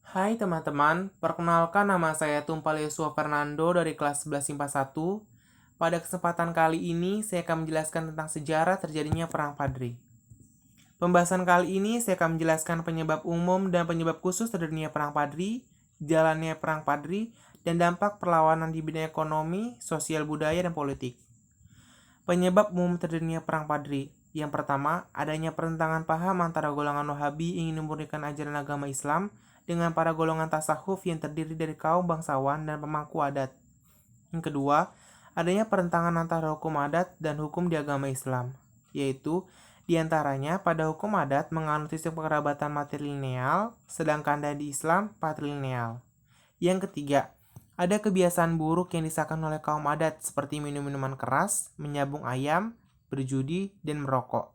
Hai teman-teman, perkenalkan nama saya Tumpal Yosua Fernando dari kelas 11 IPA 1. Pada kesempatan kali ini, saya akan menjelaskan tentang sejarah terjadinya Perang Padri. Pembahasan kali ini, saya akan menjelaskan penyebab umum dan penyebab khusus terjadinya Perang Padri, jalannya Perang Padri, dan dampak perlawanan di bidang ekonomi, sosial budaya, dan politik. Penyebab umum terjadinya Perang Padri. Yang pertama, adanya pertentangan paham antara golongan Wahabi ingin memurnikan ajaran agama Islam dengan para golongan tasawuf yang terdiri dari kaum bangsawan dan pemangku adat. Yang kedua, adanya pertentangan antara hukum adat dan hukum di agama Islam, yaitu diantaranya pada hukum adat menganut sistem kekerabatan matrilineal, sedangkan di Islam patrilineal. Yang ketiga, ada kebiasaan buruk yang disahkan oleh kaum adat seperti minum minuman keras, menyabung ayam, berjudi, dan merokok.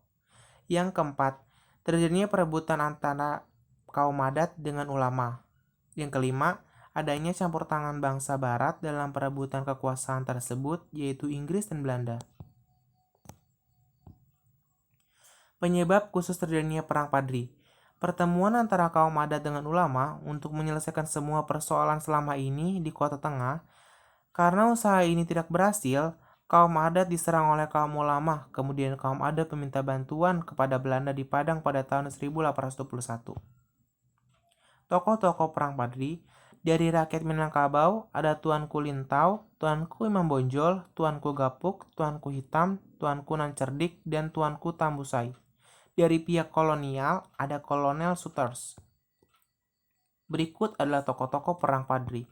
Yang keempat, terjadinya perebutan antara kaum adat dengan ulama. Yang kelima, adanya campur tangan bangsa barat dalam perebutan kekuasaan tersebut, yaitu Inggris dan Belanda. Penyebab khusus terjadinya Perang Padri. Pertemuan antara kaum adat dengan ulama untuk menyelesaikan semua persoalan selama ini di Kota Tengah. Karena usaha ini tidak berhasil, kaum adat diserang oleh kaum ulama, kemudian kaum adat meminta bantuan kepada Belanda di Padang pada tahun 1821. Tokoh-tokoh Perang Padri, dari rakyat Minangkabau ada Tuanku Lintau, Tuanku Imam Bonjol, Tuanku Gapuk, Tuanku Hitam, Tuanku Nancerdik, dan Tuanku Tambusai. Dari pihak kolonial ada Kolonel Sutters. Berikut adalah tokoh-tokoh Perang Padri.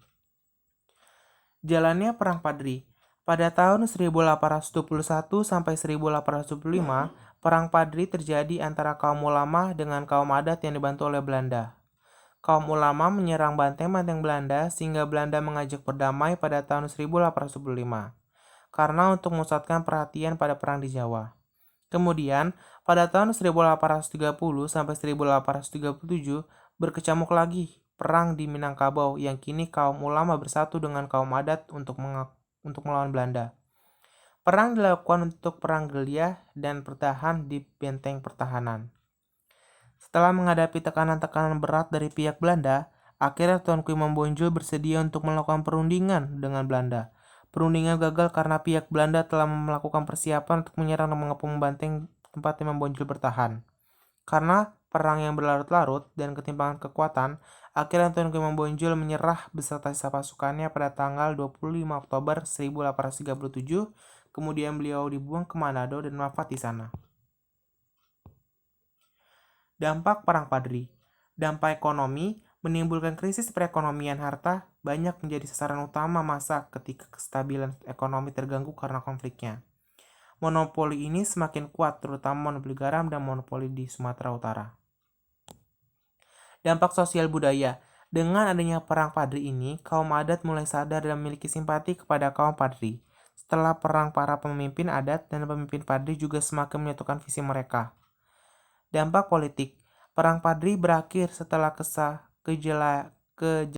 Jalannya Perang Padri. Pada tahun 1821 sampai 1825, Perang Padri terjadi antara kaum ulama dengan kaum adat yang dibantu oleh Belanda. Kaum ulama menyerang banteng-banteng Belanda sehingga Belanda mengajak berdamai pada tahun 1825 karena untuk memusatkan perhatian pada perang di Jawa. Kemudian, pada tahun 1830 sampai 1837 berkecamuk lagi perang di Minangkabau yang kini kaum ulama bersatu dengan kaum adat untuk melawan Belanda. Perang dilakukan untuk perang gerilya dan bertahan di benteng pertahanan. Setelah menghadapi tekanan-tekanan berat dari pihak Belanda, akhirnya Tuanku Imam Bonjol bersedia untuk melakukan perundingan dengan Belanda. Perundingan gagal karena pihak Belanda telah melakukan persiapan untuk menyerang dan mengepung benteng tempat Imam Bonjol bertahan. Karena perang yang berlarut-larut dan ketimpangan kekuatan, akhirnya Tuanku Imam Bonjol menyerah beserta sisa pasukannya pada tanggal 25 Oktober 1837. Kemudian beliau dibuang ke Manado dan wafat di sana. Dampak Perang Padri. Dampak ekonomi menimbulkan krisis perekonomian harta banyak menjadi sasaran utama masa ketika kestabilan ekonomi terganggu karena konfliknya. Monopoli ini semakin kuat, terutama monopoli garam dan monopoli di Sumatera Utara. Dampak sosial budaya. Dengan adanya Perang Padri ini, kaum adat mulai sadar dan memiliki simpati kepada kaum Padri. Setelah perang, para pemimpin adat dan pemimpin Padri juga semakin menyatukan visi mereka. Dampak politik. Perang Padri berakhir setelah kejelasan